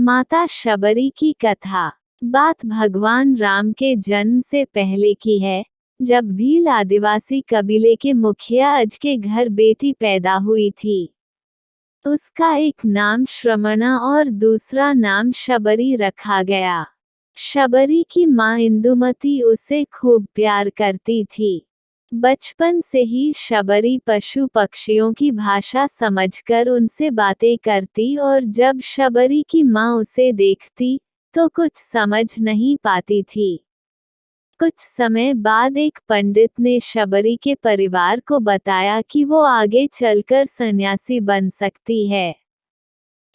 माता शबरी की कथा। बात भगवान राम के जन्म से पहले की है, जब भील आदिवासी कबीले के मुखिया अज के घर बेटी पैदा हुई थी। उसका एक नाम श्रमणा और दूसरा नाम शबरी रखा गया। शबरी की माँ इंदुमती उसे खूब प्यार करती थी। बचपन से ही शबरी पशु पक्षियों की भाषा समझकर उनसे बातें करती और जब शबरी की माँ उसे देखती तो कुछ समझ नहीं पाती थी। कुछ समय बाद एक पंडित ने शबरी के परिवार को बताया कि वो आगे चलकर सन्यासी बन सकती है।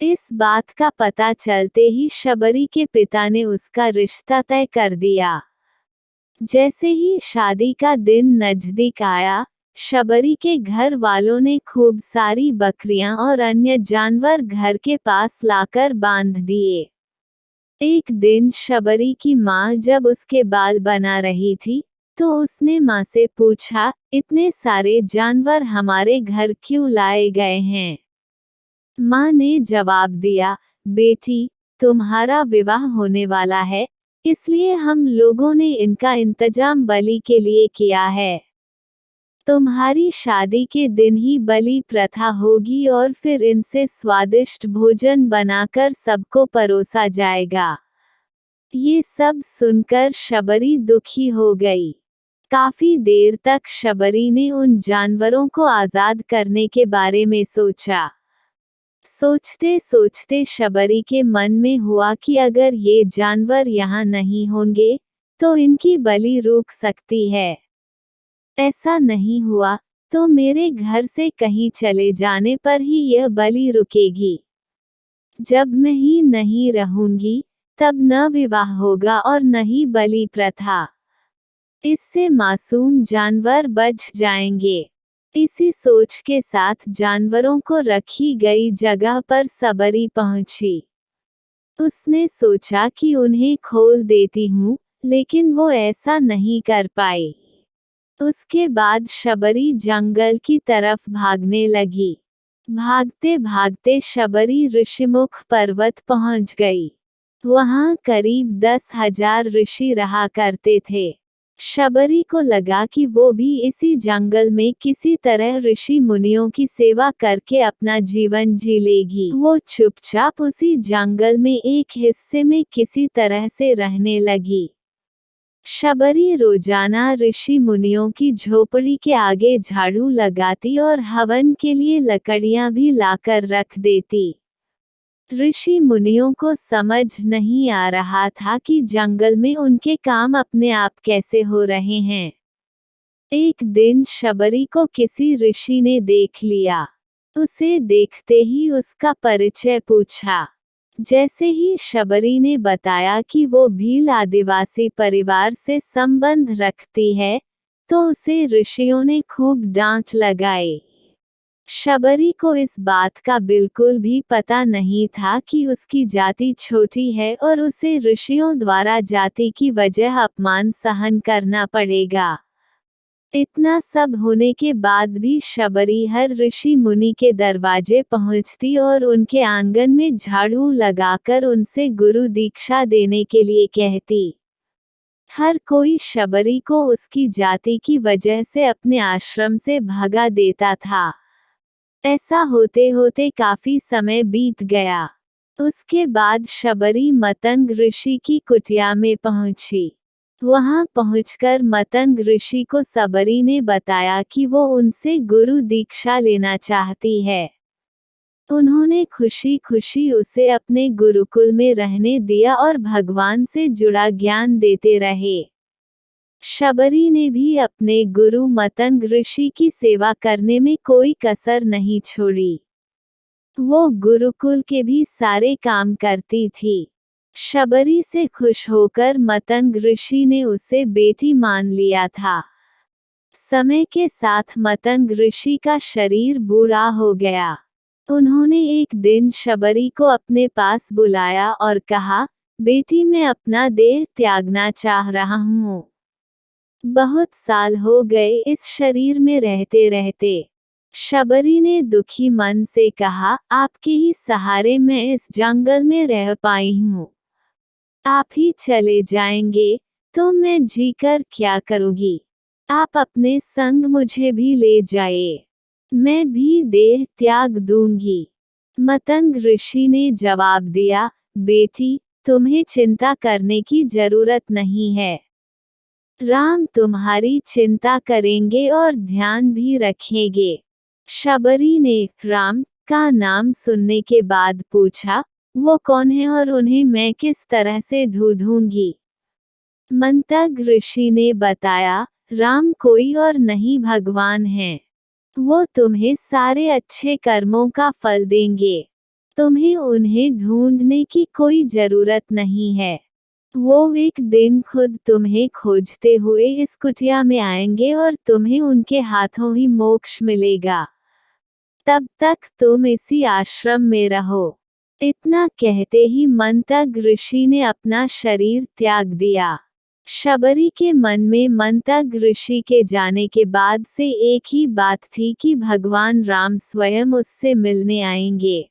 इस बात का पता चलते ही शबरी के पिता ने उसका रिश्ता तय कर दिया। जैसे ही शादी का दिन नजदीक आया, शबरी के घर वालों ने खूब सारी बकरियां और अन्य जानवर घर के पास लाकर बांध दिए। एक दिन शबरी की माँ जब उसके बाल बना रही थी, तो उसने माँ से पूछा, इतने सारे जानवर हमारे घर क्यों लाए गए हैं? माँ ने जवाब दिया, बेटी, तुम्हारा विवाह होने वाला है, इसलिए हम लोगों ने इनका इंतजाम बलि के लिए किया है। तुम्हारी शादी के दिन ही बलि प्रथा होगी और फिर इनसे स्वादिष्ट भोजन बनाकर सबको परोसा जाएगा। ये सब सुनकर शबरी दुखी हो गई। काफी देर तक शबरी ने उन जानवरों को आजाद करने के बारे में सोचा। सोचते सोचते शबरी के मन में हुआ कि अगर ये जानवर यहाँ नहीं होंगे, तो इनकी बलि रुक सकती है। ऐसा नहीं हुआ, तो मेरे घर से कहीं चले जाने पर ही यह बलि रुकेगी। जब मैं ही नहीं रहूंगी, तब न विवाह होगा और न ही बलि प्रथा। इससे मासूम जानवर बच जाएंगे। इसी सोच के साथ जानवरों को रखी गई जगह पर शबरी पहुंची। उसने सोचा कि उन्हें खोल देती हूँ, लेकिन वो ऐसा नहीं कर पाई। उसके बाद शबरी जंगल की तरफ भागने लगी। भागते भागते शबरी ऋषिमुख पर्वत पहुंच गई। वहां करीब 10,000 ऋषि रहा करते थे। शबरी को लगा कि वो भी इसी जंगल में किसी तरह ऋषि मुनियों की सेवा करके अपना जीवन जी लेगी। वो चुपचाप उसी जंगल में एक हिस्से में किसी तरह से रहने लगी। शबरी रोजाना ऋषि मुनियों की झोपड़ी के आगे झाड़ू लगाती और हवन के लिए लकड़ियां भी लाकर रख देती। ऋषि मुनियों को समझ नहीं आ रहा था कि जंगल में उनके काम अपने आप कैसे हो रहे हैं। एक दिन शबरी को किसी ऋषि ने देख लिया। उसे देखते ही उसका परिचय पूछा। जैसे ही शबरी ने बताया कि वो भील आदिवासी परिवार से संबंध रखती है, तो उसे ऋषियों ने खूब डांट लगाई। शबरी को इस बात का बिल्कुल भी पता नहीं था कि उसकी जाति छोटी है और उसे ऋषियों द्वारा जाति की वजह अपमान सहन करना पड़ेगा। इतना सब होने के बाद भी शबरी हर ऋषि मुनि के दरवाजे पहुंचती और उनके आंगन में झाड़ू लगाकर उनसे गुरु दीक्षा देने के लिए कहती। हर कोई शबरी को उसकी जाति की वजह से अपने आश्रम से भगा देता था। ऐसा होते होते काफी समय बीत गया। उसके बाद शबरी मतंग ऋषि की कुटिया में पहुंची। वहां पहुंचकर मतंग ऋषि को शबरी ने बताया कि वो उनसे गुरु दीक्षा लेना चाहती है। उन्होंने खुशी खुशी उसे अपने गुरुकुल में रहने दिया और भगवान से जुड़ा ज्ञान देते रहे। शबरी ने भी अपने गुरु मतंग ऋषि की सेवा करने में कोई कसर नहीं छोड़ी। वो गुरुकुल के भी सारे काम करती थी। शबरी से खुश होकर मतंग ऋषि ने उसे बेटी मान लिया था। समय के साथ मतंग ऋषि का शरीर बूढ़ा हो गया। उन्होंने एक दिन शबरी को अपने पास बुलाया और कहा, बेटी, मैं अपना देह त्यागना चाह रहा हूँ। बहुत साल हो गए इस शरीर में रहते रहते। शबरी ने दुखी मन से कहा, आपके ही सहारे मैं इस जंगल में रह पाई हूँ। आप ही चले जाएंगे तो मैं जीकर क्या करूँगी। आप अपने संग मुझे भी ले जाइए, मैं भी देह त्याग दूंगी। मतंग ऋषि ने जवाब दिया, बेटी, तुम्हें चिंता करने की जरूरत नहीं है। राम तुम्हारी चिंता करेंगे और ध्यान भी रखेंगे। शबरी ने राम का नाम सुनने के बाद पूछा, वो कौन है और उन्हें मैं किस तरह से ढूंढूंगी। मंतग ऋषि ने बताया, राम कोई और नहीं भगवान हैं। वो तुम्हें सारे अच्छे कर्मों का फल देंगे। तुम्हें उन्हें ढूंढने की कोई जरूरत नहीं है। वो एक दिन खुद तुम्हें खोजते हुए इस कुटिया में आएंगे और तुम्हें उनके हाथों ही मोक्ष मिलेगा। तब तक तुम इसी आश्रम में रहो। इतना कहते ही मंतग ऋषि ने अपना शरीर त्याग दिया। शबरी के मन में मंतग ऋषि के जाने के बाद से एक ही बात थी कि भगवान राम स्वयं उससे मिलने आएंगे।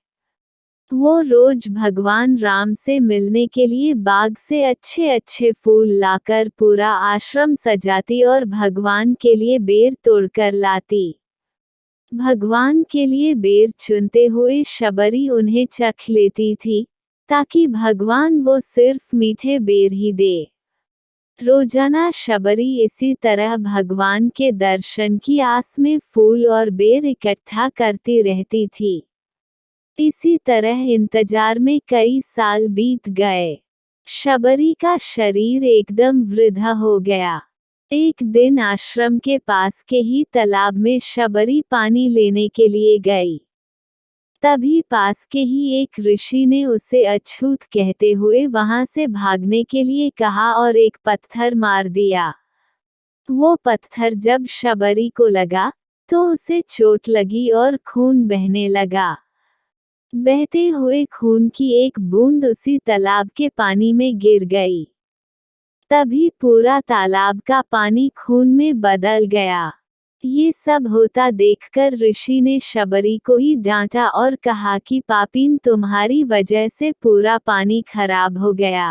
वो रोज भगवान राम से मिलने के लिए बाग से अच्छे अच्छे फूल लाकर पूरा आश्रम सजाती और भगवान के लिए बेर तोड़कर लाती। भगवान के लिए बेर चुनते हुए शबरी उन्हें चख लेती थी, ताकि भगवान वो सिर्फ मीठे बेर ही दे। रोजाना शबरी इसी तरह भगवान के दर्शन की आस में फूल और बेर इकट्ठा करती रहती थी। इसी तरह इंतजार में कई साल बीत गए। शबरी का शरीर एकदम वृद्ध हो गया। एक दिन आश्रम के पास के ही तालाब में शबरी पानी लेने के लिए गई। तभी पास के ही एक ऋषि ने उसे अछूत कहते हुए वहां से भागने के लिए कहा और एक पत्थर मार दिया। वो पत्थर जब शबरी को लगा तो उसे चोट लगी और खून बहने लगा। बहते हुए खून की एक बूंद उसी तालाब के पानी में गिर गई। तभी पूरा तालाब का पानी खून में बदल गया। ये सब होता देखकर ऋषि ने शबरी को ही डांटा और कहा कि पापीन, तुम्हारी वजह से पूरा पानी खराब हो गया।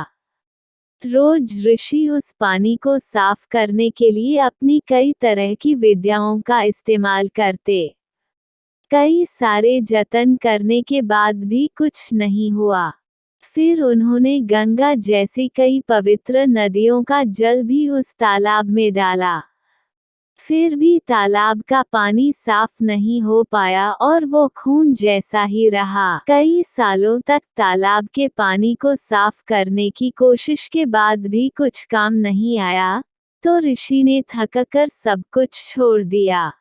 रोज ऋषि उस पानी को साफ करने के लिए अपनी कई तरह की विद्याओं का इस्तेमाल करते। कई सारे जतन करने के बाद भी कुछ नहीं हुआ। फिर उन्होंने गंगा जैसी कई पवित्र नदियों का जल भी उस तालाब में डाला। फिर भी तालाब का पानी साफ नहीं हो पाया और वो खून जैसा ही रहा। कई सालों तक तालाब के पानी को साफ करने की कोशिश के बाद भी कुछ काम नहीं आया, तो ऋषि ने थककर सब कुछ छोड़ दिया।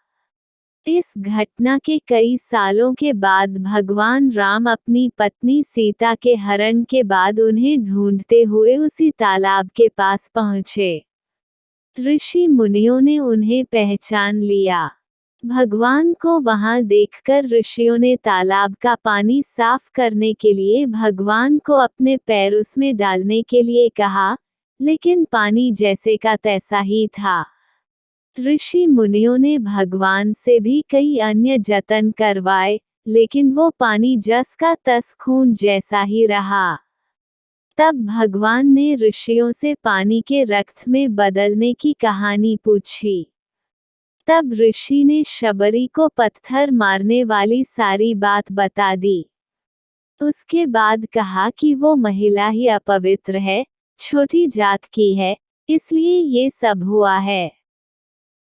इस घटना के कई सालों के बाद भगवान राम अपनी पत्नी सीता के हरण के बाद उन्हें ढूंढते हुए उसी तालाब के पास पहुंचे। ऋषि मुनियों ने उन्हें पहचान लिया। भगवान को वहां देखकर ऋषियों ने तालाब का पानी साफ करने के लिए भगवान को अपने पैर उसमें डालने के लिए कहा, लेकिन पानी जैसे का तैसा ही था। ऋषि मुनियों ने भगवान से भी कई अन्य जतन करवाए, लेकिन वो पानी जस का तस खून जैसा ही रहा। तब भगवान ने ऋषियों से पानी के रक्त में बदलने की कहानी पूछी। तब ऋषि ने शबरी को पत्थर मारने वाली सारी बात बता दी। उसके बाद कहा कि वो महिला ही अपवित्र है, छोटी जात की है, इसलिए ये सब हुआ है।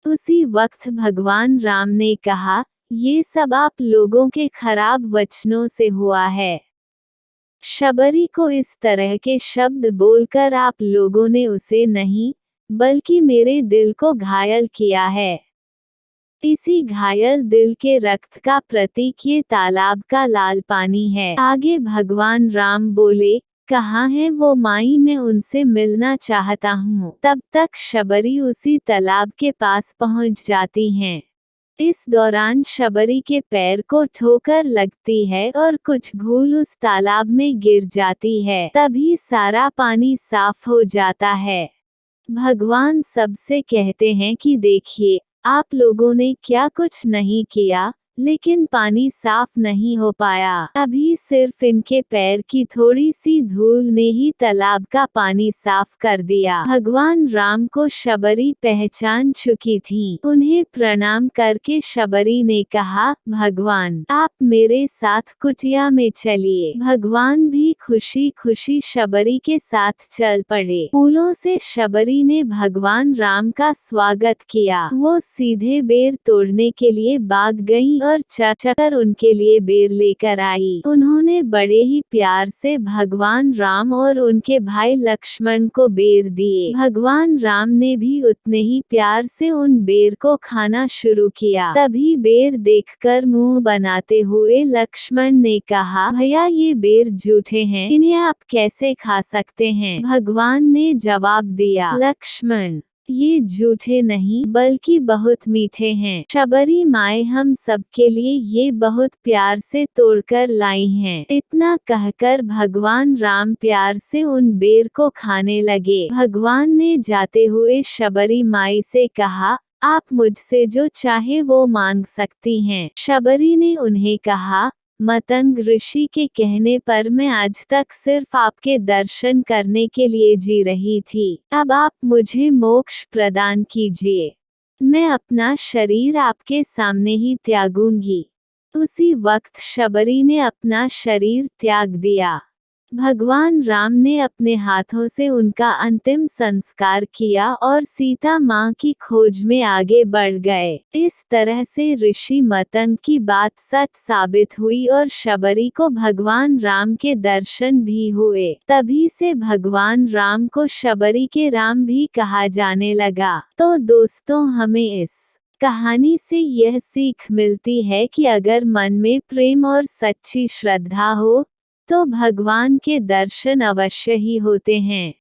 उसी वक्त भगवान राम ने कहा, ये सब आप लोगों के खराब वचनों से हुआ है। शबरी को इस तरह के शब्द बोलकर आप लोगों ने उसे नहीं, बल्कि मेरे दिल को घायल किया है। इसी घायल दिल के रक्त का प्रतीक ये तालाब का लाल पानी है। आगे भगवान राम बोले, कहाँ है वो माई, मैं उनसे मिलना चाहता हूँ। तब तक शबरी उसी तालाब के पास पहुँच जाती हैं। इस दौरान शबरी के पैर को ठोकर लगती है और कुछ धूल उस तालाब में गिर जाती है। तभी सारा पानी साफ हो जाता है। भगवान सबसे कहते हैं कि देखिए, आप लोगों ने क्या कुछ नहीं किया, लेकिन पानी साफ नहीं हो पाया। अभी सिर्फ इनके पैर की थोड़ी सी धूल ने ही तालाब का पानी साफ कर दिया। भगवान राम को शबरी पहचान चुकी थी। उन्हें प्रणाम करके शबरी ने कहा, भगवान आप मेरे साथ कुटिया में चलिए। भगवान भी खुशी खुशी शबरी के साथ चल पड़े। फूलों से शबरी ने भगवान राम का स्वागत किया। वो सीधे बेर तोड़ने के लिए भाग गईं और चकचकर उनके लिए बेर लेकर आई। उन्होंने बड़े ही प्यार से भगवान राम और उनके भाई लक्ष्मण को बेर दिए। भगवान राम ने भी उतने ही प्यार से उन बेर को खाना शुरू किया। तभी बेर देखकर मुंह बनाते हुए लक्ष्मण ने कहा, भैया ये बेर जूठे हैं, इन्हें आप कैसे खा सकते हैं? भगवान ने जवाब दिया, लक्ष्मण ये जूठे नहीं बल्कि बहुत मीठे हैं। शबरी माए हम सबके लिए ये बहुत प्यार से तोड़कर लाई हैं। इतना कहकर भगवान राम प्यार से उन बेर को खाने लगे। भगवान ने जाते हुए शबरी माई से कहा, आप मुझसे जो चाहे वो मांग सकती हैं। शबरी ने उन्हें कहा, मतंग ऋषि के कहने पर मैं आज तक सिर्फ आपके दर्शन करने के लिए जी रही थी। अब आप मुझे मोक्ष प्रदान कीजिए। मैं अपना शरीर आपके सामने ही त्यागूंगी। उसी वक्त शबरी ने अपना शरीर त्याग दिया। भगवान राम ने अपने हाथों से उनका अंतिम संस्कार किया और सीता माँ की खोज में आगे बढ़ गए। इस तरह से ऋषि मतंग की बात सच साबित हुई और शबरी को भगवान राम के दर्शन भी हुए। तभी से भगवान राम को शबरी के राम भी कहा जाने लगा। तो दोस्तों हमें इस कहानी से यह सीख मिलती है कि अगर मन में प्रेम और सच्ची श्रद्धा हो तो भगवान के दर्शन अवश्य ही होते हैं।